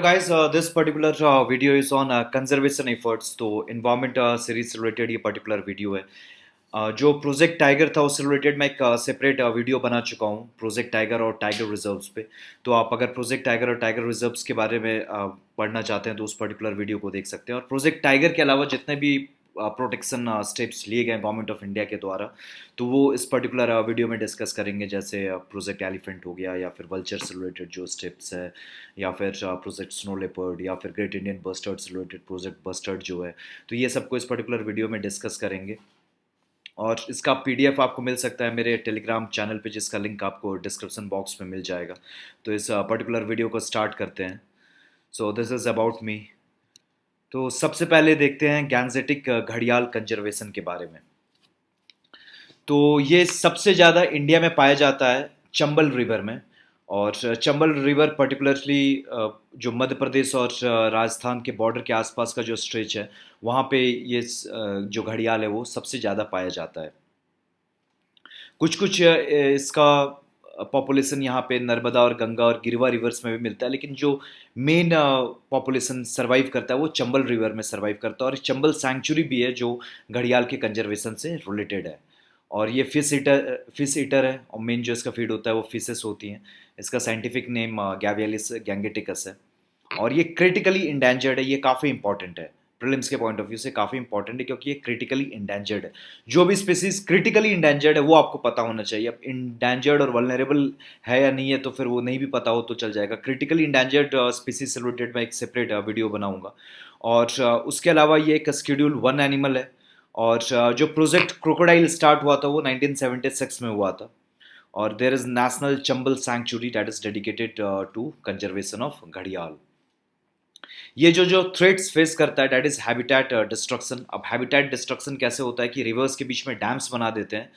Guys, this particular video is on conservation efforts. तो environment series से related ये particular video है. जो प्रोजेक्ट टाइगर था उससे रिलेटेड मैं एक सेपरेट वीडियो बना चुका हूँ प्रोजेक्ट टाइगर और टाइगर रिजर्व्स पे. तो आप अगर प्रोजेक्ट टाइगर और टाइगर रिजर्व्स के बारे में पढ़ना चाहते हैं तो उस पर्टिकुलर वीडियो को देख सकते हैं. और प्रोजेक्ट टाइगर के अलावा जितने भी प्रोटेक्शन स्टेप्स लिए गए गवर्नमेंट ऑफ इंडिया के द्वारा तो वो इस पर्टिकुलर वीडियो में डिस्कस करेंगे. जैसे प्रोजेक्ट एलिफेंट हो गया या फिर वल्चर से रिलेटेड जो स्टेप्स है या फिर प्रोजेक्ट स्नो लेपर्ड या फिर ग्रेट इंडियन बस्टर्ड से रिलेटेड प्रोजेक्ट बस्टर्ड जो है. तो ये सबको इस पर्टिकुलर वीडियो में डिस्कस करेंगे. और इसका पीडीएफ आपको मिल सकता है मेरे टेलीग्राम चैनल पे जिसका लिंक आपको डिस्क्रिप्शन बॉक्स में मिल जाएगा. तो इस पर्टिकुलर वीडियो को स्टार्ट करते हैं. So this is about me. तो सबसे पहले देखते हैं गैंजेटिक घड़ियाल कंजर्वेशन के बारे में. तो ये सबसे ज़्यादा इंडिया में पाया जाता है चंबल रिवर में. और चंबल रिवर पर्टिकुलरली जो मध्य प्रदेश और राजस्थान के बॉर्डर के आसपास का जो स्ट्रेच है वहाँ पे ये जो घड़ियाल है वो सबसे ज़्यादा पाया जाता है. कुछ कुछ इसका पॉपुलेशन यहाँ पे नर्मदा और गंगा और गिरवा रिवर्स में भी मिलता है. लेकिन जो मेन पॉपुलेशन सरवाइव करता है वो चंबल रिवर में सरवाइव करता है. और चंबल सैंक्चुरी भी है जो घड़ियाल के कंजर्वेशन से रिलेटेड है. और ये फिश ईटर है और मेन जो इसका फीड होता है वो फिशेस होती हैं. इसका साइंटिफिक नेम गैवियलिस गैंगेटिकस है. और ये क्रिटिकली इंडेंजर्ड है. ये काफ़ी इंपॉर्टेंट है प्रीलिम्स के पॉइंट ऑफ व्यू से काफ़ी इंपॉर्टेंट है क्योंकि ये क्रिटिकली इंडेंजर्ड है. जो भी स्पीसीज क्रिटिकली इंडेंजर्ड है वो आपको पता होना चाहिए. अब इंडेंजर्ड और वल्नरेबल है या नहीं है तो फिर वो नहीं भी पता हो तो चल जाएगा. क्रिटिकली इंडेंजर्ड स्पीसीज से रिलेटेड मैं एक सेपरेट वीडियो बनाऊंगा. और उसके अलावा ये एक शेड्यूल 1 एनिमल है. और जो प्रोजेक्ट क्रोकोडाइल स्टार्ट हुआ था वो 1976 में हुआ था. और there is national Chambal sanctuary that is dedicated to conservation of घड़ियाल. ये जो जो थ्रेट्स फेस करता है दैट इज हैबिटेट डिस्ट्रक्शन. अब हैबिटेट डिस्ट्रक्शन कैसे होता है कि रिवर्स के बीच में डैम्स बना देते हैं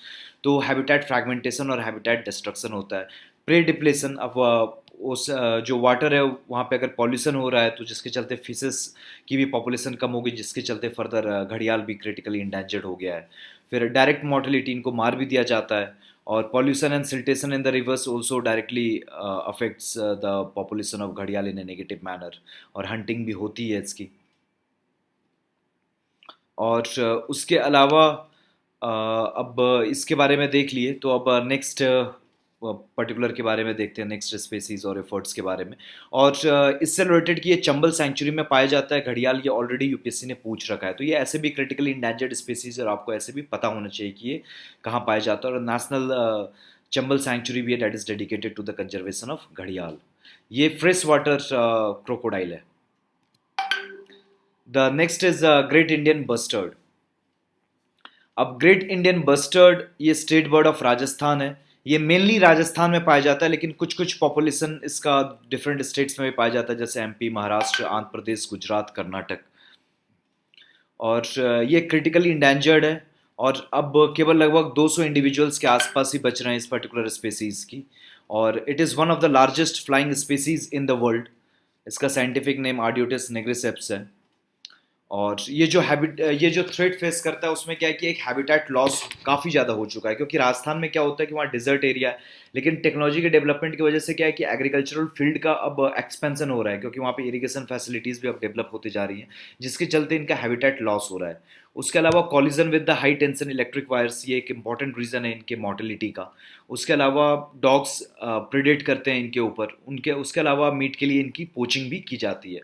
तो हैबिटेट फ्रैगमेंटेशन और हैबिटेट डिस्ट्रक्शन होता है. Prey depletion. अब उस जो वाटर है वहाँ पे अगर पॉल्यूशन हो रहा है तो जिसके चलते फिशेस की भी पॉपुलेशन कम होगी जिसके चलते फर्दर घड़ियाल भी क्रिटिकली इंडेंजर्ड हो गया है. फिर डायरेक्ट मॉर्टेलिटी इनको मार भी दिया जाता है. और pollution and siltation in the rivers also directly affects the population of घड़ियाल in a negative manner. और हंटिंग भी होती है इसकी. और उसके अलावा अब इसके बारे में देख लिए तो अब नेक्स्ट पर्टिकुलर के बारे में देखते हैं नेक्स्ट स्पेसीज और एफर्ट्स के बारे में. और इससे रिलेटेड कि ये चंबल सेंचुरी में पाया जाता है घड़ियाल ये ऑलरेडी यूपीएससी ने पूछ रखा है. तो ये ऐसे भी क्रिटिकली इंडेंजर्ड स्पेसीज और आपको ऐसे भी पता होना चाहिए कि ये कहाँ पाया जाता है. और नेशनल चंबल सेंचुरी भी है that is dedicated to the conservation of घड़ियाल. ये फ्रेश वाटर क्रोकोडाइल है. The next is great Indian bustard. अब ग्रेट इंडियन बस्टर्ड ये स्टेट बर्ड ऑफ राजस्थान है. ये मेनली राजस्थान में पाया जाता है लेकिन कुछ कुछ पॉपुलेशन इसका डिफरेंट स्टेट्स में भी पाया जाता है जैसे एमपी महाराष्ट्र आंध्र प्रदेश गुजरात कर्नाटक. और ये क्रिटिकली इंडेंजर्ड है. और अब केवल लगभग 200 इंडिविजुअल्स के आसपास ही बच रहे हैं इस पर्टिकुलर स्पेसीज की. और it is one of the largest flying species in the world. इसका साइंटिफिक नेम आर्डियोटिस निग्रिसेप्स है. और ये जो थ्रेट फेस करता है उसमें क्या है कि एक हैबिटेट लॉस काफ़ी ज़्यादा हो चुका है क्योंकि राजस्थान में क्या होता है कि वहाँ डिजर्ट एरिया है. लेकिन टेक्नोलॉजी के डेवलपमेंट की वजह से क्या है कि एग्रीकल्चरल फील्ड का अब एक्सपेंशन हो रहा है क्योंकि वहाँ पे इरिगेशन फैसिलिटीज़ भी अब डेवलप होती जा रही हैं जिसके चलते इनका हैबिटेट लॉस हो रहा है. उसके अलावा collision with the high tension electric wires ये एक इंपॉर्टेंट रीज़न है इनके मॉर्टेलिटी का. उसके अलावा डॉग्स प्रिडेट करते हैं इनके ऊपर. उनके उसके अलावा मीट के लिए इनकी पोचिंग भी की जाती है.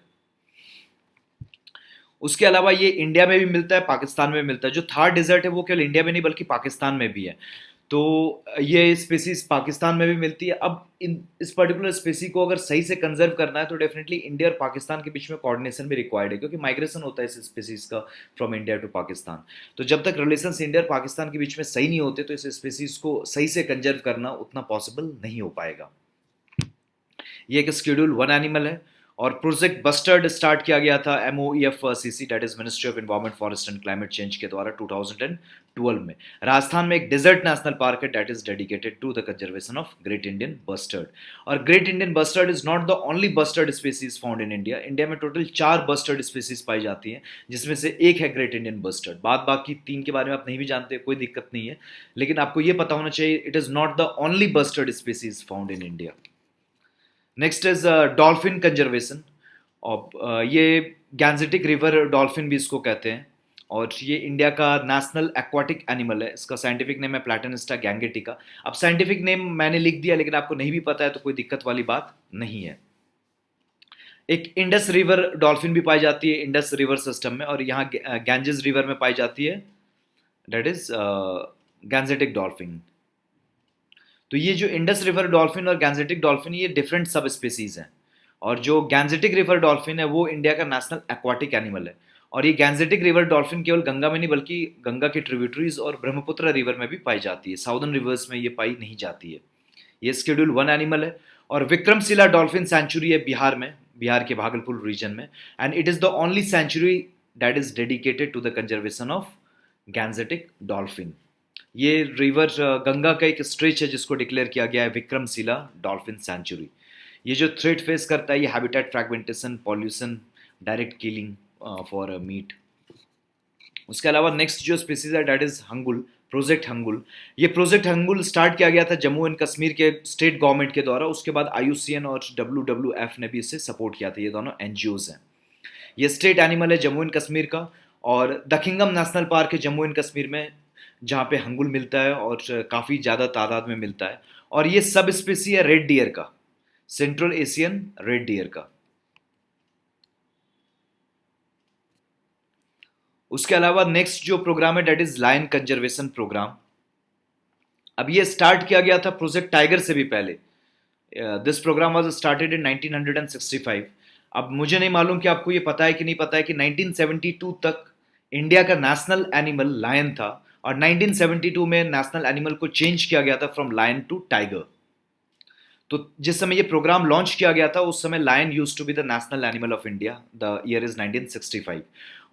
उसके अलावा ये इंडिया में भी मिलता है पाकिस्तान में भी मिलता है. जो थार डिजर्ट है वो केवल इंडिया में नहीं बल्कि पाकिस्तान में भी है. तो ये स्पेसीज पाकिस्तान में भी मिलती है. अब इस पर्टिकुलर स्पेसी को अगर सही से कंजर्व करना है तो डेफिनेटली इंडिया और पाकिस्तान के बीच में कोऑर्डिनेशन भी रिक्वायर्ड है क्योंकि माइग्रेशन होता है इस स्पेसीज का फ्रॉम इंडिया टू पाकिस्तान. तो जब तक रिलेशंस इंडिया और पाकिस्तान के बीच में सही नहीं होते तो इस स्पेसीज को सही से कंजर्व करना उतना पॉसिबल नहीं हो पाएगा. ये एक शेड्यूल 1 एनिमल है. और प्रोजेक्ट बस्टर्ड स्टार्ट किया गया था MOEFCC that is ministry of environment forest and climate change के द्वारा 2012 में. राजस्थान में एक डेजर्ट नेशनल पार्क है that is dedicated to the conservation of great Indian bustard. और great Indian bustard is not the only bustard species found in India. India में total 4 bustard species पाई जाती हैं जिसमें से एक है ग्रेट इंडियन बस्टर्ड. बाकी 3 के बारे में आप नहीं भी जानते कोई दिक्कत नहीं है लेकिन आपको ये पता होना चाहिए it is not the only bustard species found in India. Next is dolphin conservation. और ये गैंजेटिक रिवर डॉल्फिन भी इसको कहते हैं, और ये इंडिया का नेशनल एक्वाटिक एनिमल है। इसका साइंटिफिक नेम है प्लैटेनिस्टा गैंगेटिका। अब साइंटिफिक नेम मैंने लिख दिया, लेकिन आपको नहीं भी पता है तो कोई दिक्कत वाली बात नहीं है। एक इंडस रिवर डॉल्फिन भी पाई जाती है इंडस रिवर सिस्टम में, और यहाँ गैंजेस रिवर में पाई जाती है, डेट इज गैंजेटिक डॉल्फिन। तो ये जो इंडस रिवर डॉल्फिन और गैंजेटिक डॉल्फिन ये डिफरेंट सब स्पेसीज हैं, और जो गैंजेटिक रिवर डॉल्फिन है वो इंडिया का नेशनल एक्वाटिक एनिमल है। और ये गैंजेटिक रिवर डॉल्फिन केवल गंगा में नहीं बल्कि गंगा के ट्रिब्यूटरीज और ब्रह्मपुत्र रिवर में भी पाई जाती है, साउदर्न रिवर्स में ये पाई नहीं जाती है। ये शेड्यूल 1 एनिमल है, और विक्रमशिला डॉल्फिन सेंचुरी है बिहार में, बिहार के भागलपुर रीजन में, and it is the only sanctuary that is dedicated to the conservation of gangetic dolphin. ये रिवर गंगा का एक स्ट्रेच है जिसको डिक्लेयर किया गया है विक्रमशिला डॉल्फिन सेंचुरी। ये जो थ्रेट फेस करता है ये habitat fragmentation, pollution, direct killing for meet. उसके अलावा नेक्स्ट जो स्पीसीज है that is hangul, project hangul. ये प्रोजेक्ट हंगुल स्टार्ट किया गया था जम्मू एंड कश्मीर के स्टेट गवर्नमेंट के द्वारा। उसके बाद IUCN और WWF ने भी इसे सपोर्ट किया था। ये दोनों NGOs हैं। ये स्टेट एनिमल है जम्मू एंड कश्मीर का, और दखिंगम नेशनल पार्क है जम्मू एंड कश्मीर में, जहाँ पे हंगुल मिलता है और काफ़ी ज़्यादा तादाद में मिलता है। और ये सब स्पीसी है रेड डियर का, सेंट्रल एशियन रेड डियर का। उसके अलावा नेक्स्ट जो प्रोग्राम है that is lion conservation program. अब ये स्टार्ट किया गया था प्रोजेक्ट टाइगर से भी पहले। This program was started in 1965। अब मुझे नहीं मालूम कि आपको ये पता है कि नहीं पता है कि 1972 तक इंडिया का नेशनल एनिमल लायन था, और 1972 में नेशनल एनिमल को चेंज किया गया था फ्रॉम लायन टू टाइगर। तो जिस समय ये प्रोग्राम लॉन्च किया गया था उस समय lion used to be the national animal of India. The year is 1965।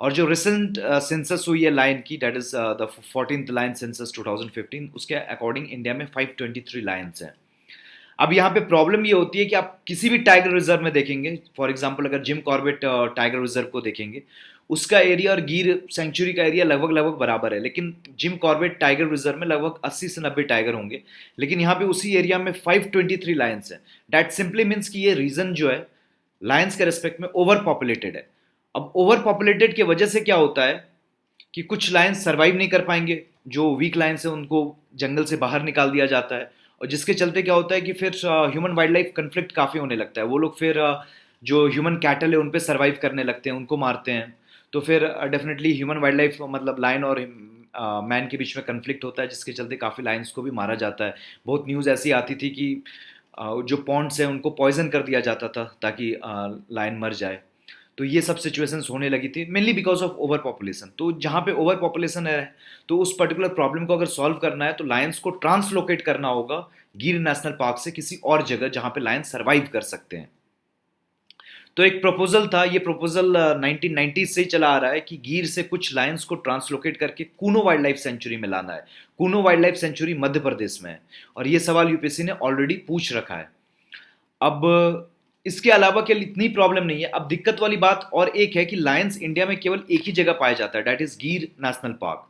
और जो रिसेंट सेंसस हुई है लायन की, that is the 14th lion census 2015, उसके अकॉर्डिंग इंडिया में 523 लायंस हैं। अब यहाँ पे प्रॉब्लम ये होती है कि आप किसी भी टाइगर रिजर्व में देखेंगे, फॉर एग्जांपल अगर जिम कॉर्बेट टाइगर रिजर्व को देखेंगे, उसका एरिया और गिर सेंचुरी का एरिया लगभग लगभग बराबर है, लेकिन जिम कॉर्बेट टाइगर रिजर्व में लगभग 80 से 90 टाइगर होंगे, लेकिन यहाँ पे उसी एरिया में 523 लायंस हैं। दैट सिंपली मीन्स कि ये रीजन जो है लायंस के रेस्पेक्ट में ओवर पॉपुलेटेड है। अब ओवर पॉपुलेटेड की वजह से क्या होता है कि कुछ लायंस सर्वाइव नहीं कर पाएंगे, जो वीक लायंस है उनको जंगल से बाहर निकाल दिया जाता है, और जिसके चलते क्या होता है कि फिर ह्यूमन वाइल्ड लाइफ कन्फ्लिक्ट काफ़ी होने लगता है। वो लोग फिर जो ह्यूमन कैटल है उन पर सर्वाइव करने लगते हैं, उनको मारते हैं। तो फिर डेफिनेटली ह्यूमन वाइल्ड लाइफ मतलब लायन और मैन के बीच में कन्फ्लिक्ट होता है, जिसके चलते काफ़ी लायंस को भी मारा जाता है। बहुत न्यूज़ ऐसी आती थी कि जो पॉन्ड्स हैं उनको पॉइजन कर दिया जाता था ताकि लायन मर जाए। तो ये सब सिचुएशंस होने लगी थी mainly because of over population. तो जहाँ पे ओवर पॉपुलेशन है तो उस पर्टिकुलर प्रॉब्लम को अगर सॉल्व करना है तो लायंस को ट्रांसलोकेट करना होगा गिर नेशनल पार्क से किसी और जगह जहाँ पे लायंस सर्वाइव कर सकते हैं। तो एक प्रपोजल था, ये प्रपोजल 1990 से चला आ रहा है कि गिर से कुछ लायंस को ट्रांसलोकेट करके कूनो वाइल्ड लाइफ सेंचुरी में लाना है। Kuno wildlife century Madhya Pradesh में है, और ये सवाल यूपीएससी ने ऑलरेडी पूछ रखा है। अब इसके अलावा केवल इतनी प्रॉब्लम नहीं है, अब दिक्कत वाली बात और एक है कि लायंस इंडिया में केवल एक ही जगह पाया जाता है, दैट इज गिर नेशनल पार्क।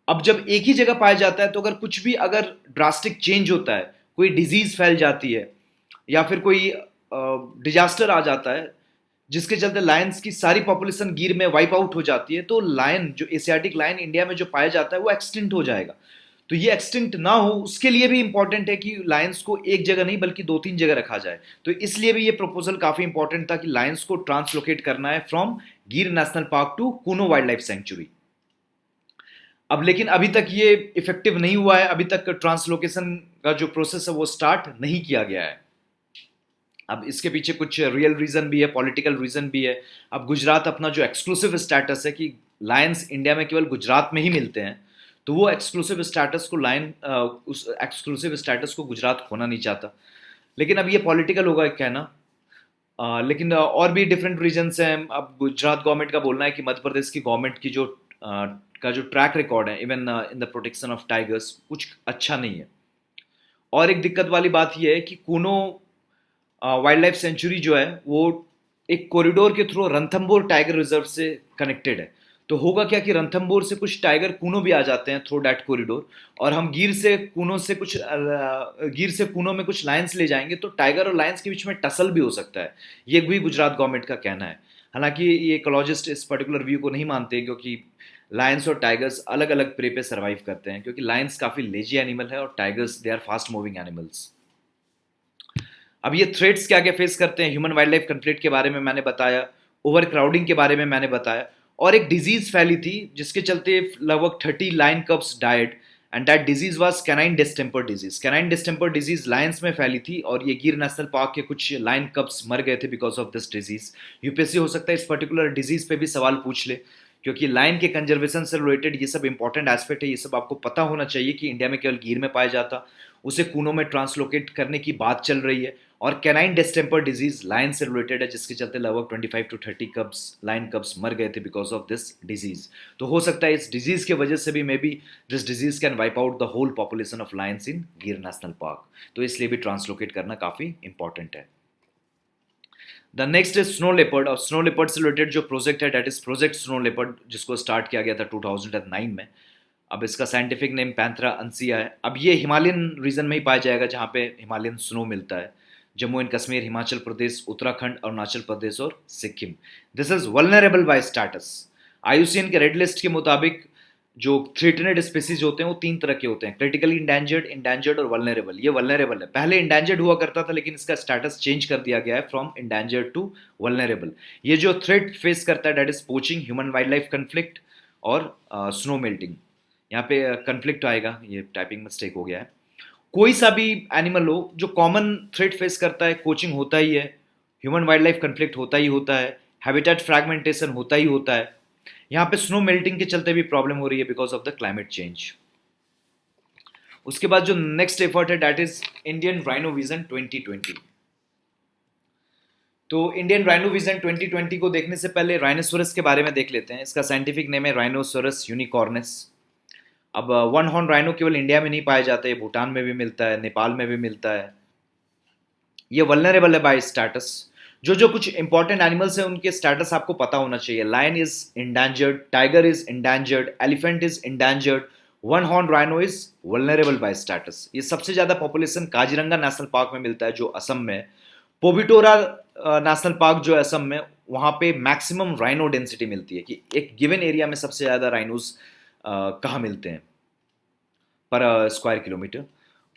अब जब एक ही जगह पाया जाता है तो अगर कुछ भी अगर ड्रास्टिक चेंज होता है, कोई डिजीज फैल जाती है या फिर कोई डिजास्टर आ जाता है जिसके चलते लायंस की सारी पॉपुलेशन गिर में वाइप आउट हो जाती है, तो लायन जो एशियाटिक लायन इंडिया में जो पाया जाता है वो एक्सटिंक्ट हो जाएगा। तो ये एक्सटिंक्ट ना हो उसके लिए भी इंपॉर्टेंट है कि लायंस को एक जगह नहीं बल्कि 2-3 जगह रखा जाए। तो इसलिए भी ये प्रपोजल काफी इंपॉर्टेंट था कि लायंस को ट्रांसलोकेट करना है from Gir national park to Kuno wildlife sanctuary. अब लेकिन अभी तक ये इफेक्टिव नहीं हुआ है, अभी तक ट्रांसलोकेशन का जो प्रोसेस है वो स्टार्ट नहीं किया गया है। अब इसके पीछे कुछ रियल रीजन भी है, पॉलिटिकल रीजन भी है। अब गुजरात अपना जो एक्सक्लूसिव स्टेटस है कि लायंस इंडिया में केवल गुजरात में ही मिलते हैं, तो वो एक्सक्लूसिव स्टेटस को उस एक्सक्लूसिव स्टेटस को गुजरात खोना नहीं चाहता। लेकिन अब ये पॉलिटिकल होगा कहना। लेकिन और भी डिफरेंट रीजन्स हैं। अब गुजरात गवर्नमेंट का बोलना है कि मध्य प्रदेश की गवर्नमेंट की का जो ट्रैक रिकॉर्ड है even in the protection of tigers कुछ अच्छा नहीं है। और एक दिक्कत वाली बात यह है कि कूनो वाइल्ड लाइफ सेंचुरी जो है वो एक कॉरिडोर के थ्रू रणथंबोर टाइगर रिजर्व से कनेक्टेड है। तो होगा क्या कि रणथंभौर से कुछ टाइगर कूनो भी आ जाते हैं थ्रू दैट कॉरिडोर, और हम गिर से कूनो में कुछ लायंस ले जाएंगे तो टाइगर और लायंस के बीच में टसल भी हो सकता है। ये भी गुजरात गवर्नमेंट का कहना है। हालांकि ये इकोलॉजिस्ट इस पर्टिकुलर व्यू को नहीं मानते, क्योंकि लायंस और टाइगर्स अलग अलग प्रे पे सर्वाइव करते हैं, क्योंकि लायंस काफ़ी लेजी एनिमल है और tigers they are fast moving animals. अब ये थ्रेट्स क्या क्या फेस करते हैं, ह्यूमन वाइल्ड लाइफ कन्फ्लिक्ट के बारे में मैंने बताया, ओवर क्राउडिंग के बारे में मैंने बताया, और एक डिजीज फैली थी जिसके चलते लगभग 30 lion cubs died, and that disease was canine distemper disease. Canine distemper disease lions में फैली थी और ये गिर नेशनल पार्क के कुछ लायन कब्स मर गए थे because of this disease. UPSC हो सकता है इस पर्टिकुलर डिजीज पे भी सवाल पूछ ले, क्योंकि लायन के कंजर्वेशन से रिलेटेड ये सब इंपॉर्टेंट एस्पेक्ट है। ये सब आपको पता होना चाहिए कि इंडिया में केवल गिर में पाया जाता, उसे कूनों में ट्रांसलोकेट करने की बात चल रही है, और कैनाइन डिस्टेम्पर डिजीज लायन से रिलेटेड है, जिसके चलते लगभग 25 to 30 कब्स लायन कब्स मर गए थे बिकॉज ऑफ दिस डिजीज। तो हो सकता है इस डिजीज की वजह से भी may be this disease can wipe out the whole population of lions in Gir national park. तो इसलिए भी ट्रांसलोकेट करना काफी इंपॉर्टेंट है। The next is snow leopard. और स्नो लेपर्ड से रिलेटेड जो प्रोजेक्ट है that is project snow leopard, जिसको स्टार्ट किया गया था 2009 में। अब इसका साइंटिफिक नेम पैंथरा अंसिया है। अब ये हिमालयन रीजन में ही पाया जाएगा जहाँ पे हिमालयन स्नो मिलता है, जम्मू एंड कश्मीर, हिमाचल प्रदेश, उत्तराखंड, अरुणाचल प्रदेश और Sikkim. This is vulnerable by status. IUCN के रेड लिस्ट के मुताबिक जो थ्रेटनेड स्पीसीज होते हैं वो तीन तरह के होते हैं, क्रिटिकली इंडेंजर्ड, इंडेंजर्ड और वल्नरेबल। ये वल्नरेबल है। पहले इंडेंजर्ड हुआ करता था लेकिन इसका स्टेटस चेंज कर दिया गया है फ्रॉम इंडेंजर्ड टू वल्नरेबल। ये जो थ्रेट फेस करता है that is poaching, human wild life conflict और स्नो मेल्टिंग। यहाँ पे कन्फ्लिक्ट आएगा, ये टाइपिंग मिस्टेक हो गया है। कोई सा भी एनिमल हो जो कॉमन थ्रेट फेस करता है, कोचिंग होता ही है, ह्यूमन वाइल्ड लाइफ कन्फ्लिक्ट होता ही होता है, हैबिटेट फ्रैगमेंटेशन होता ही होता है। यहाँ पे स्नो मेल्टिंग के चलते भी प्रॉब्लम हो रही है because of the climate change. उसके बाद जो नेक्स्ट एफर्ट है that is Indian rhino vision 2020। तो इंडियन राइनो विजन 2020 को देखने से पहले राइनोसोरस के बारे में देख लेते हैं। इसका साइंटिफिक नेम है राइनोसोरस यूनिकॉर्नस। अब वन हॉर्न राइनो केवल इंडिया में नहीं पाया जाता है, भूटान में भी मिलता है, नेपाल में भी मिलता है। ये वल्नरेबल है बाय स्टेटस। जो जो कुछ इंपॉर्टेंट एनिमल्स हैं उनके स्टेटस आपको पता होना चाहिए। Lion is endangered, tiger is endangered, elephant is endangered, one horn rhino is vulnerable by status. ये सबसे ज्यादा पॉपुलेशन काजीरंगा नेशनल पार्क में मिलता है जो असम में है। पोबिटोरा नेशनल पार्क जो है असम में, वहाँ पे मैक्सिमम राइनो डेंसिटी मिलती है कि एक गिवन एरिया में सबसे ज़्यादा राइनोज कहाँ मिलते हैं पर स्क्वायर किलोमीटर।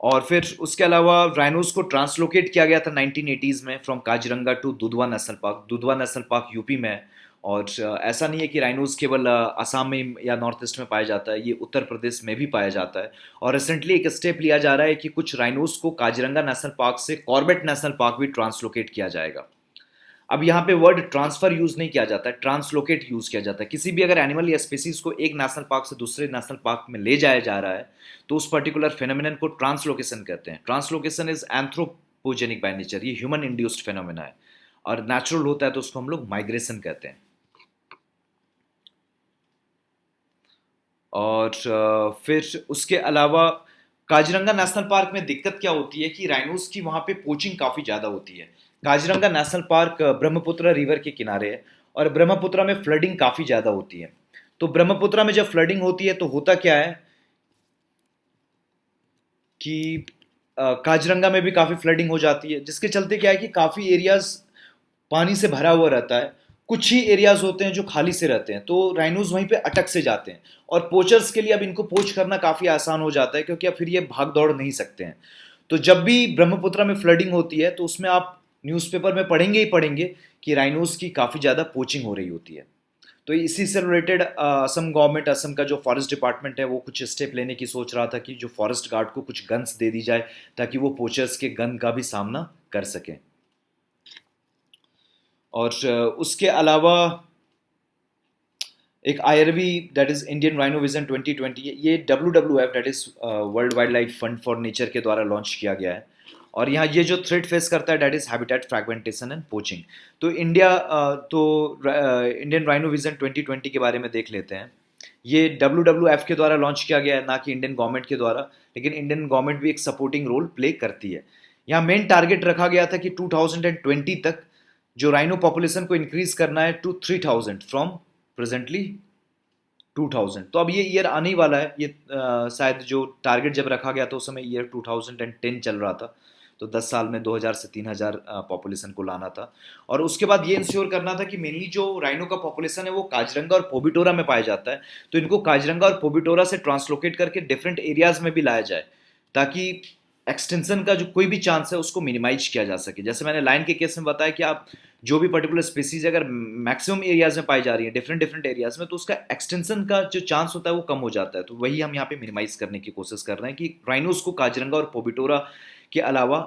और फिर उसके अलावा राइनोज को ट्रांसलोकेट किया गया था 1980s में from Kaziranga to Dudhwa national park. Dudhwa national park UP में है। और ऐसा नहीं है कि राइनोज केवल असम में या नॉर्थ ईस्ट में पाया जाता है, ये उत्तर प्रदेश में भी पाया जाता है। और रिसेंटली एक स्टेप लिया जा रहा है कि कुछ राइनोज को काजीरंगा नेशनल पार्क से कॉर्बेट नेशनल पार्क भी ट्रांसलोकेट किया जाएगा। अब यहाँ पे वर्ड ट्रांसफर यूज नहीं किया जाता है, ट्रांसलोकेट यूज किया जाता है। किसी भी अगर एनिमल या स्पीसीज को एक नेशनल पार्क से दूसरे नेशनल पार्क में ले जाया जा रहा है तो उस पर्टिकुलर फेनोमेनन को ट्रांसलोकेशन कहते हैं। Translocation is anthropogenic by nature, ये ह्यूमन इंड्यूस्ड फेनोमेना है। और नेचुरल होता है तो उसको हम लोग माइग्रेशन कहते हैं। और फिर उसके अलावा काजीरंगा नेशनल पार्क में दिक्कत क्या होती है कि राइनोज की वहाँ पे पोचिंग काफ़ी ज़्यादा होती है। Kaziranga national park Brahmaputra river के किनारे है और ब्रह्मपुत्र में फ्लडिंग काफ़ी ज़्यादा होती है। तो ब्रह्मपुत्र में जब फ्लडिंग होती है तो होता क्या है कि काजीरंगा में भी काफ़ी फ्लडिंग हो जाती है, जिसके चलते क्या है कि काफ़ी एरियाज पानी से भरा हुआ रहता है। कुछ ही एरियाज होते हैं जो खाली से रहते हैं, तो राइनोज वहीं पे अटक से जाते हैं। और पोचर्स के लिए अब इनको पोच करना काफ़ी आसान हो जाता है क्योंकि अब फिर ये भाग दौड़ नहीं सकते हैं। तो जब भी ब्रह्मपुत्र में फ्लडिंग होती है तो उसमें आप न्यूज़पेपर में पढ़ेंगे ही पढ़ेंगे कि राइनोज की काफ़ी ज़्यादा पोचिंग हो रही होती है। तो इसी से रिलेटेड असम गवर्नमेंट, असम का जो फॉरेस्ट डिपार्टमेंट है वो कुछ स्टेप लेने की सोच रहा था कि जो फॉरेस्ट गार्ड को कुछ गन्स दे दी जाए ताकि वो पोचर्स के गन का भी सामना कर सकें। और उसके अलावा एक IRV that is Indian rhino vision 2020, ये WWF that is world wild life fund for nature के द्वारा लॉन्च किया गया है। और यहाँ ये जो थ्रेट फेस करता है that is habitat fragmentation and poaching. तो इंडियन राइनो विजन 2020 के बारे में देख लेते हैं। ये WWF के द्वारा लॉन्च किया गया है, ना कि इंडियन गवर्नमेंट के द्वारा, लेकिन इंडियन गवर्नमेंट भी एक सपोर्टिंग रोल प्ले करती है। यहाँ मेन टारगेट रखा गया था कि 2020 तक जो राइनो पॉपुलेशन को इंक्रीज करना है टू 3000 फ्रॉम प्रेजेंटली 2000। तो अब ये ईयर आने ही वाला है, ये शायद जो टारगेट जब रखा गया था उस समय ईयर 2010 चल रहा था, तो 10 साल में 2000 से 3000 पॉपुलेशन को लाना था। और उसके बाद ये इंश्योर करना था कि मेनली जो राइनो का पॉपुलेशन है वो काजीरंगा और पोबिटोरा में पाया जाता है, तो इनको काजीरंगा और पोबिटोरा से ट्रांसलोकेट करके डिफरेंट एरियाज में भी लाया जाए, ताकि एक्सटेंशन का जो कोई भी चांस है उसको मिनिमाइज किया जा सके। जैसे मैंने लाइन के केस में बताया कि आप जो भी पर्टिकुलर स्पीसीज अगर मैक्सिमम एरियाज में पाई जा रही है डिफरेंट डिफरेंट एरियाज में, तो उसका एक्सटेंशन का जो चांस होता है वो कम हो जाता है। तो वही हम यहाँ पे मिनिमाइज करने की कोशिश कर रहे हैं कि राइनोस को काजीरंगा और पोबिटोरा के अलावा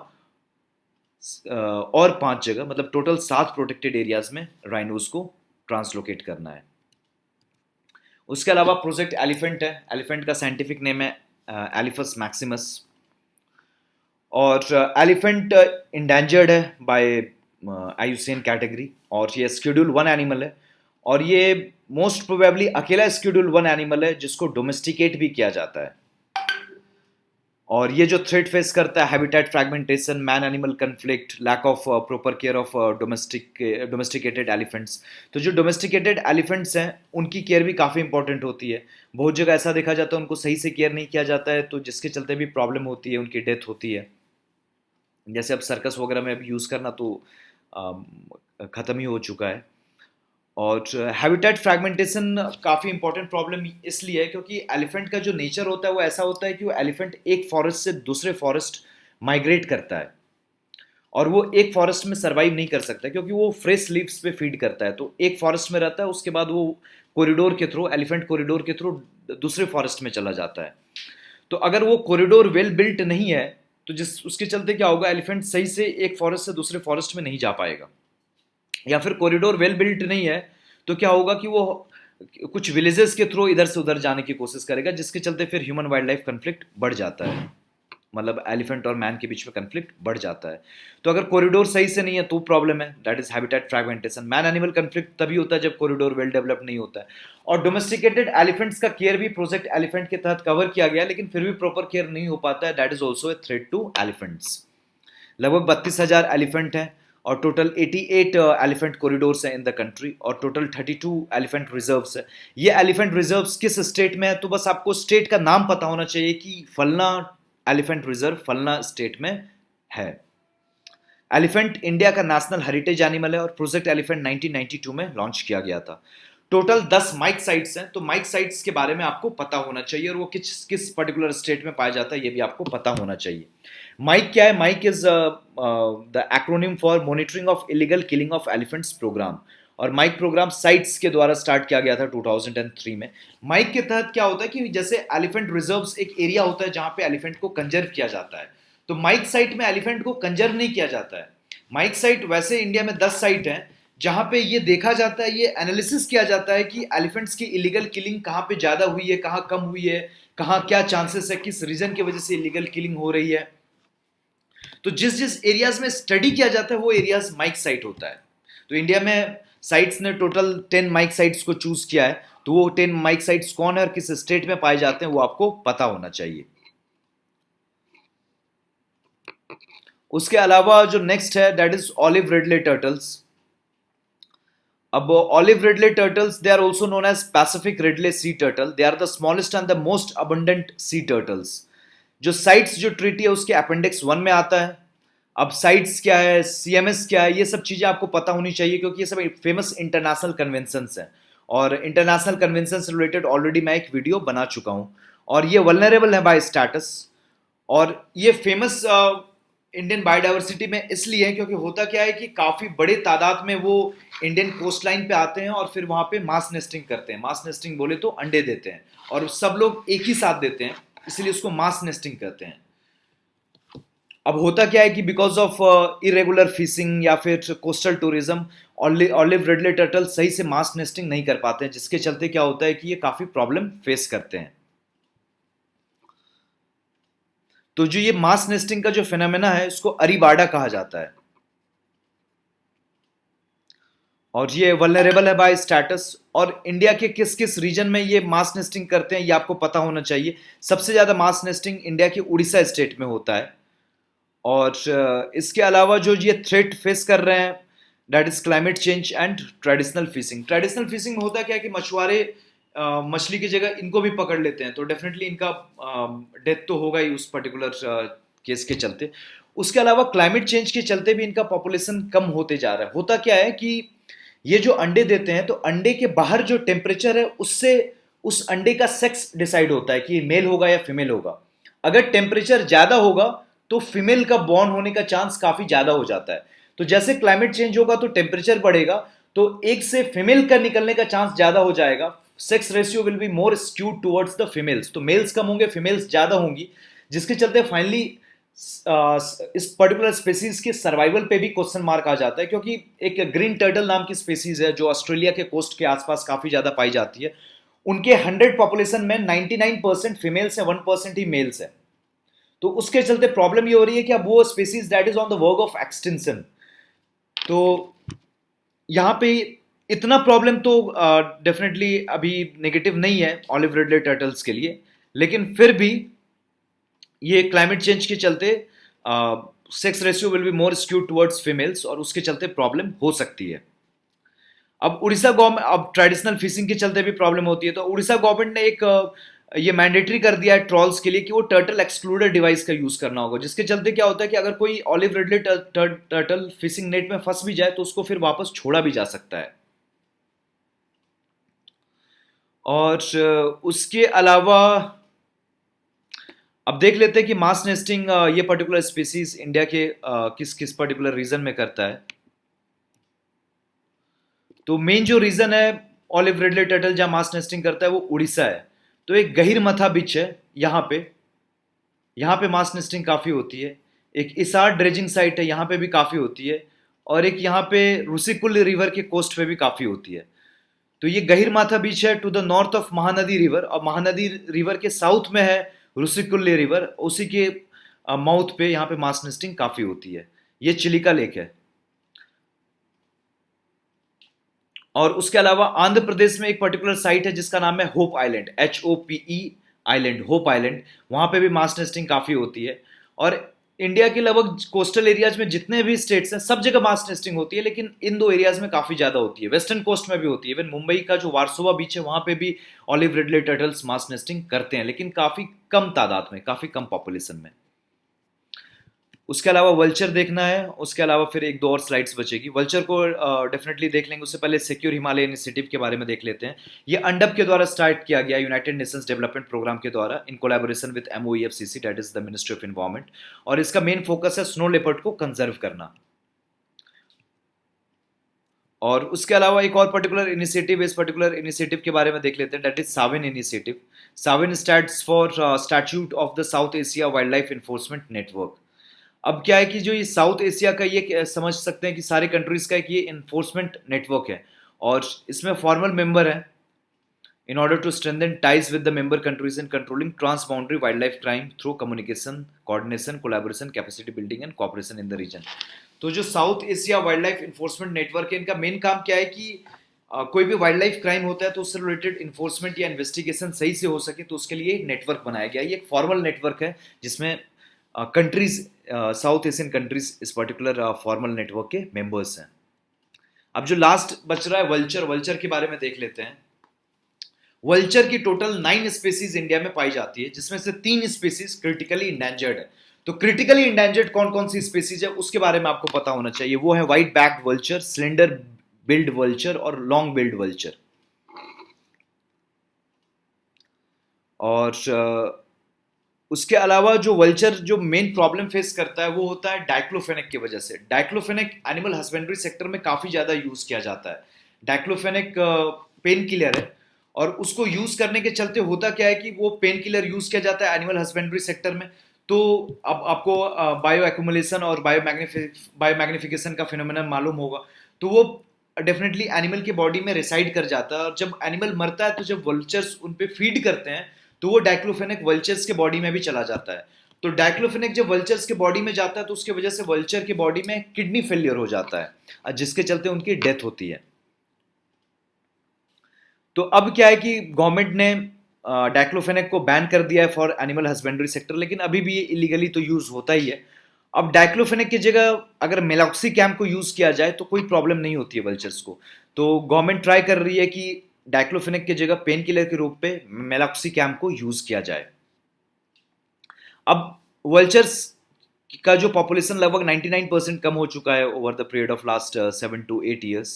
और 5 जगह, मतलब टोटल 7 प्रोटेक्टेड एरियाज में राइनोस को ट्रांसलोकेट करना है। उसके अलावा प्रोजेक्ट एलिफेंट है। एलिफेंट का साइंटिफिक नेम है एलिफस मैक्सिमस। और एलिफेंट इंडेंजर्ड है बाय आईयूसीएन कैटेगरी, और ये शेड्यूल 1 एनिमल है, और ये मोस्ट प्रोबेबली अकेला शेड्यूल 1 एनिमल है जिसको डोमेस्टिकेट भी किया जाता है। और ये जो थ्रेट फेस करता है habitat fragmentation, man animal conflict, lack of proper care of domesticated elephants. तो जो डोमेस्टिकेटेड एलिफेंट्स हैं उनकी केयर भी काफ़ी इंपॉर्टेंट होती है। बहुत जगह ऐसा देखा जाता है उनको सही से केयर नहीं किया जाता है, तो जिसके चलते भी प्रॉब्लम होती है, उनकी डेथ होती है। जैसे अब सर्कस वगैरह में अब यूज़ करना तो ख़त्म ही हो चुका है। और हैबिटेट फ्रैगमेंटेशन काफ़ी इंपॉर्टेंट प्रॉब्लम इसलिए है क्योंकि एलिफेंट का जो नेचर होता है वो ऐसा होता है कि वो एलिफेंट एक फॉरेस्ट से दूसरे फॉरेस्ट माइग्रेट करता है, और वो एक फॉरेस्ट में सर्वाइव नहीं कर सकता क्योंकि वो फ्रेश लीव्स पे फीड करता है। तो एक फॉरेस्ट में रहता है, उसके बाद वो कॉरिडोर के थ्रू, एलिफेंट कॉरिडोर के थ्रू दूसरे फॉरेस्ट में चला जाता है। तो अगर वो कॉरिडोर वेल बिल्ट नहीं है तो जिस उसके चलते क्या होगा, एलिफेंट सही से एक फॉरेस्ट से दूसरे फॉरेस्ट में नहीं जा पाएगा। या फिर कॉरिडोर वेल बिल्ट नहीं है तो क्या होगा कि वो कुछ विलेजेस के थ्रू इधर से उधर जाने की कोशिश करेगा, जिसके चलते फिर ह्यूमन वाइल्ड लाइफ कन्फ्लिक्ट बढ़ जाता है, मतलब एलिफेंट और मैन के बीच में कन्फ्लिक्ट बढ़ जाता है। तो अगर कॉरिडोर सही से नहीं है तो प्रॉब्लम है, that is habitat fragmentation. Man animal conflict तभी होता है जब कॉरिडोर वेल डेवलप नहीं होता है। और डोमेस्टिकेटेड एलिफेंट्स का केयर भी प्रोजेक्ट एलिफेंट के तहत कवर किया गया, लेकिन फिर भी प्रॉपर केयर नहीं हो पाता है, that is also a threat to elephants. लगभग 32,000 एलिफेंट हैं, और टोटल 88 एलिफेंट कॉरिडोर्स हैं इन द कंट्री, और टोटल 32 एलिफेंट रिजर्व्स है। ये एलिफेंट रिजर्व्स किस स्टेट में है, तो बस आपको स्टेट का नाम पता होना चाहिए कि फलना एलिफेंट रिजर्व फलना स्टेट में है। एलिफेंट इंडिया का नेशनल हेरिटेज एनिमल है, और प्रोजेक्ट एलिफेंट 1992 में लॉन्च किया गया था। टोटल 10 माइक साइट्स हैं, तो माइक साइट्स के बारे में आपको पता होना चाहिए, और वो किस किस पर्टिकुलर स्टेट में पाया जाता है ये भी आपको पता होना चाहिए। माइक क्या है? MIKE is the acronym for monitoring of illegal killing of elephants program, और माइक प्रोग्राम साइट्स के द्वारा स्टार्ट किया गया था 2003 में। माइक के तहत क्या होता है कि जैसे एलिफेंट रिजर्व्स एक एरिया होता है जहां पे एलिफेंट को कंजर्व किया जाता है, तो माइक साइट में एलिफेंट को कंजर्व नहीं किया जाता है। माइक साइट वैसे इंडिया में 10 साइट हैं जहां पे ये देखा जाता है, ये एनालिसिस किया जाता है कि एलिफेंट्स की इलीगल किलिंग कहाँ पे ज्यादा हुई है, कहाँ कम हुई है, कहाँ क्या चांसेस है, किस रीजन की वजह से इलीगल किलिंग हो रही है। तो जिस जिस एरियाज में स्टडी किया जाता है वो एरियाज माइक साइट होता है। तो इंडिया में साइट्स ने टोटल 10 माइक साइट्स को चूज किया है, तो वो 10 माइक साइट्स कौन है और किस स्टेट में पाए जाते हैं वो आपको पता होना चाहिए। उसके अलावा जो नेक्स्ट है that is olive ridley turtles. अब olive ridley turtles, they are also known as Pacific ridley sea turtle. They are the smallest and the most abundant sea turtles. जो साइट्स जो ट्रीटी है उसके अपेंडिक्स 1 में आता है। अब साइट्स क्या है, सीएमएस क्या है, ये सब चीज़ें आपको पता होनी चाहिए क्योंकि ये सब फेमस इंटरनेशनल कन्वेंशंस हैं, और इंटरनेशनल कन्वेंशंस रिलेटेड ऑलरेडी मैं एक वीडियो बना चुका हूँ। और ये वल्नरेबल है बाय स्टेटस, और ये फेमस इंडियन बायोडाइवर्सिटी में इसलिए है क्योंकि होता क्या है कि काफ़ी बड़े तादाद में वो इंडियन कोस्ट लाइन पे आते हैं और फिर वहाँ पे मास नेस्टिंग करते हैं। मास नेस्टिंग बोले तो अंडे देते हैं, और सब लोग एक ही साथ देते हैं, इसलिए उसको मास नेस्टिंग कहते हैं। अब होता क्या है कि बिकॉज ऑफ इरेगुलर फिशिंग या फिर coastal tourism, olive Ridley turtle सही से मास नेस्टिंग नहीं कर पाते हैं, जिसके चलते क्या होता है कि ये काफ़ी प्रॉब्लम फेस करते हैं। तो जो ये मास नेस्टिंग का जो फिनोमेना है इसको अरीबाडा कहा जाता है, और ये वल्नरेबल है बाय स्टेटस। और इंडिया के किस किस रीजन में ये मास नेस्टिंग करते हैं ये आपको पता होना चाहिए। सबसे ज़्यादा मास नेस्टिंग इंडिया के उड़ीसा स्टेट में होता है, और इसके अलावा जो ये थ्रेट फेस कर रहे हैं that is climate change and traditional fishing. Traditional fishing में होता क्या है कि मछुआरे मछली की जगह इनको भी पकड़ लेते हैं, तो डेफिनेटली इनका डेथ तो होगा ही उस पर्टिकुलर केस के चलते। उसके अलावा क्लाइमेट चेंज के चलते भी इनका पॉपुलेशन कम होते जा रहा है। होता क्या है कि ये जो अंडे देते हैं, तो अंडे के बाहर जो टेम्परेचर है उससे उस अंडे का सेक्स डिसाइड होता है कि मेल होगा या फीमेल होगा। अगर टेम्परेचर ज्यादा होगा तो फीमेल का बॉर्न होने का चांस काफी ज्यादा हो जाता है। तो जैसे क्लाइमेट चेंज होगा तो टेम्परेचर बढ़ेगा, तो एक से फीमेल का निकलने का चांस ज्यादा हो जाएगा। Sex ratio will be more skewed towards the females, तो मेल्स कम होंगे, फीमेल्स ज्यादा होंगी, जिसके चलते फाइनली इस पर्टिकुलर स्पेसीज के सर्वाइवल पे भी क्वेश्चन मार्क आ जाता है। क्योंकि एक ग्रीन टर्टल नाम की स्पेसीज है जो ऑस्ट्रेलिया के कोस्ट के आसपास काफी ज्यादा पाई जाती है। उनके 100 पॉपुलेशन में 99% फीमेल्स है, 1% ही मेल्स है। तो उसके चलते प्रॉब्लम ये हो रही है कि अब वो species that is on the वर्ग ऑफ एक्सटेंशन। तो यहाँ पे इतना प्रॉब्लम तो डेफिनेटली अभी नेगेटिव नहीं है ऑलिव रिडले टर्टल्स के लिए, लेकिन फिर भी ये क्लाइमेट चेंज के चलते sex ratio will be more skewed towards females, और उसके चलते प्रॉब्लम हो सकती है। अब उड़ीसा गवर्नमेंट, अब ट्रेडिशनल फिशिंग के चलते भी प्रॉब्लम होती है, तो उड़ीसा गवर्नमेंट ने एक ये मैंडेटरी कर दिया है ट्रॉल्स के लिए कि वो टर्टल एक्सक्लूडर डिवाइस का यूज करना होगा, जिसके चलते क्या होता है कि अगर कोई olive Ridley turtle fishing net में फंस भी जाए तो उसको फिर वापस छोड़ा भी जा सकता है। और उसके अलावा अब देख लेते हैं कि मास नेस्टिंग ये पर्टिकुलर स्पीसीज इंडिया के किस किस पर्टिकुलर रीजन में करता है। तो मेन जो रीजन है ऑलिव रिडले टर्टल जहां मास नेस्टिंग करता है वो उड़ीसा है। तो एक गहिरमथा बीच है यहाँ पे मास नेस्टिंग काफी होती है। एक इसार ड्रेजिंग साइट है, यहाँ पे भी काफी होती है। और एक यहाँ पे रुसिकुल रिवर के कोस्ट पे भी काफी होती है। तो ये गहिरमाथा बीच है to the north of Mahanadi river, और महानदी रिवर के साउथ में है रुसिकुल्ले रिवर, उसी के माउथ पे यहाँ पे मास नेस्टिंग काफी होती है। ये चिलिका लेक है। और उसके अलावा आंध्र प्रदेश में एक पर्टिकुलर साइट है जिसका नाम है hope island, HOPE island, hope island, वहां पे भी मास नेस्टिंग काफी होती है। और इंडिया के लगभग कोस्टल एरियाज में जितने भी स्टेट्स हैं सब जगह मास नेस्टिंग होती है, लेकिन इन दो एरियाज में काफी ज्यादा होती है। वेस्टर्न कोस्ट में भी होती है, इवन मुंबई का जो वारसोवा बीच है वहां पे भी ऑलिव रिडले टर्टल्स मास नेस्टिंग करते हैं, लेकिन काफी कम तादाद में, काफी कम पॉपुलेशन में। उसके अलावा वल्चर देखना है, उसके अलावा फिर एक दो और स्लाइड्स बचेगी। वल्चर को डेफिनेटली देख लेंगे, उससे पहले सिक्योर हिमालय इनिशिएटिव के बारे में देख लेते हैं। ये अंडप के द्वारा स्टार्ट किया गया, यूनाइटेड नेशंस डेवलपमेंट प्रोग्राम के द्वारा, in collaboration with MOEFCC that is the ministry of environment. और इसका मेन फोकस है स्नो लेपर्ड को कंजर्व करना। और उसके अलावा एक और पर्टिकुलर इनिशिएटिव, इस पर्टिकुलर इनिशिएटिव के बारे में देख लेते हैं, दैट इज साविन इनिशिएटिव। साविन stands for statute of the South Asia wildlife enforcement network. अब क्या है कि जो ये साउथ एशिया का, ये समझ सकते हैं कि सारे कंट्रीज का एक ये इन्फोर्समेंट नेटवर्क है, और इसमें फॉर्मल मेंबर है in order to strengthen ties with the member countries in controlling trans-boundary wildlife crime through communication, coordination, collaboration, capacity building and cooperation in the region। तो जो south Asia wildlife enforcement network है, इनका main काम क्या है कि कोई भी वाइल्ड लाइफ क्राइम होता है तो उससे रिलेटेड इन्फोर्समेंट या इन्वेस्टिगेशन सही से हो सके, तो उसके लिए एक नेटवर्क बनाया गया है। ये एक फॉर्मल नेटवर्क है जिसमें कंट्रीज, साउथ एशियन कंट्रीज इस पर्टिकुलर फॉर्मल नेटवर्क के मेंबर्स हैं। अब जो लास्ट बच रहा है वल्चर, वल्चर के बारे में देख लेते हैं। वल्चर की टोटल 9 स्पीसीज इंडिया में पाई जाती है, जिसमें से 3 स्पीसीज क्रिटिकली इंडेंजर्ड है। तो क्रिटिकली इंडेंजर्ड कौन कौन सी स्पीसीज है उसके बारे में आपको पता होना चाहिए। वो है white backed vulture, slender billed vulture और लॉन्ग बिल्ड वल्चर। और उसके अलावा जो वल्चर जो मेन प्रॉब्लम फेस करता है वो होता है डाइक्लोफेनेक की वजह से। डाइक्लोफेनेक एनिमल हस्बेंड्री सेक्टर में काफी ज्यादा यूज किया जाता है। डाइक्लोफेनेक पेन किलर है, और उसको यूज करने के चलते होता क्या है कि वो पेन किलर यूज किया जाता है एनिमल हस्बेंड्री सेक्टर में, तो अब आपको बायो एक्यूमुलेशन और बायो मैग्निफिकेशन का फिनोमेनन मालूम होगा। तो वो डेफिनेटली एनिमल के बॉडी में रिसाइड कर जाता है, और जब एनिमल मरता है तो जब वल्चर्स उन पे फीड करते हैं तो वो डाइक्लोफेनेक वल्चर्स के बॉडी में भी चला जाता है। तो डाइक्लोफेनेक जब वल्चर्स के बॉडी में जाता है तो उसकी वजह से वल्चर के बॉडी में किडनी फेलियर हो जाता है, जिसके चलते उनकी डेथ होती है। तो अब क्या है कि गवर्नमेंट ने डाइक्लोफेनेक को बैन कर दिया है फॉर एनिमल हस्बेंड्री सेक्टर, लेकिन अभी भी ये इलीगली तो यूज होता ही है। अब डाइक्लोफेनेक की जगह अगर मेलॉक्सी कैम्प को यूज किया जाए तो कोई प्रॉब्लम नहीं होती है वल्चर्स को। तो गवर्नमेंट ट्राई कर रही है कि डाइक्लोफेनेक की जगह पेन किलर के रूप पे मेलाक्सिकैम को यूज किया जाए। अब वल्चर्स का जो पॉपुलेशन लगभग 99% कम हो चुका है over the period of last 7 to 8 years।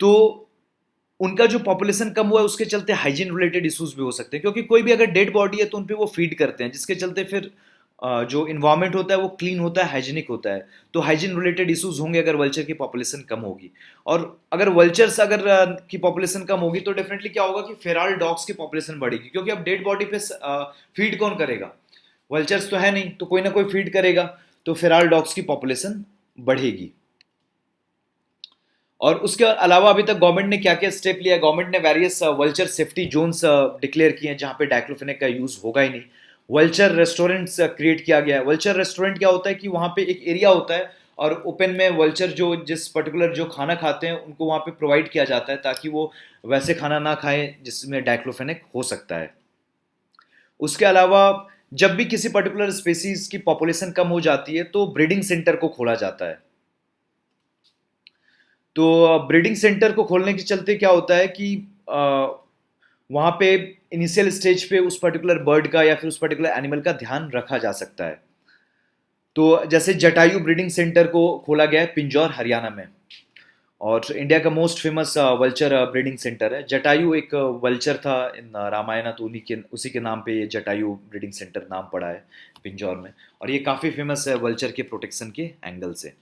तो उनका जो पॉपुलेशन कम हुआ है उसके चलते हाइजीन रिलेटेड इश्यूज भी हो सकते हैं, क्योंकि कोई भी अगर डेड बॉडी है तो उन पे वो फीड करते हैं, जिसके चलते फिर जो इन्वायरमेंट होता है वो क्लीन होता है, हाइजीनिक होता है। तो हाइजीन रिलेटेड इश्यूज होंगे अगर वल्चर की पॉपुलेशन कम होगी। और अगर वल्चर्स अगर की पॉपुलेशन कम होगी तो डेफिनेटली क्या होगा कि फेराल डॉग्स की पॉपुलेशन बढ़ेगी, क्योंकि अब डेड बॉडी पे फीड कौन करेगा? वल्चर्स तो है नहीं, तो कोई ना कोई फीड करेगा, तो फेराल डॉग्स की पॉपुलेशन बढ़ेगी। और उसके अलावा अभी तक गवर्नमेंट ने क्या क्या स्टेप लिया है? गवर्नमेंट ने various vulture safety zones declare किए हैं जहां पे डाइक्लोफेनेक का यूज होगा ही नहीं। वल्चर रेस्टोरेंट्स क्रिएट किया गया है। वल्चर रेस्टोरेंट क्या होता है कि वहां पे एक एरिया होता है और ओपन में वल्चर जो जिस पर्टिकुलर जो खाना खाते हैं उनको वहां पे प्रोवाइड किया जाता है, ताकि वो वैसे खाना ना खाएं जिसमें डाइक्लोफेनेक हो सकता है। उसके अलावा जब भी किसी पर्टिकुलर स्पेसीज की पॉपुलेशन कम हो जाती है तो ब्रीडिंग सेंटर को खोला जाता है। तो ब्रीडिंग सेंटर को खोलने के चलते क्या होता है कि वहाँ पे इनिशियल स्टेज पे उस पर्टिकुलर बर्ड का या फिर उस पर्टिकुलर एनिमल का ध्यान रखा जा सकता है। तो जैसे जटायु ब्रीडिंग सेंटर को खोला गया है पिंजौर हरियाणा में, और इंडिया का most famous vulture breeding centre है। जटायु एक वल्चर था इन रामायण, तो उसी के नाम पे ये जटायु ब्रीडिंग सेंटर नाम पड़ा है पिंजौर में। और ये काफ़ी फेमस है वल्चर के प्रोटेक्शन के एंगल से।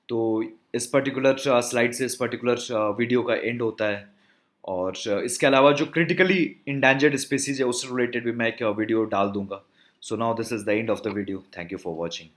तो इस पर्टिकुलर स्लाइड से इस पर्टिकुलर वीडियो का एंड होता है। और इसके अलावा जो क्रिटिकली इंडेंजर्ड स्पीसीज है उससे रिलेटेड भी मैं एक वीडियो डाल दूंगा। So now this is the end of the video. Thank you for watching.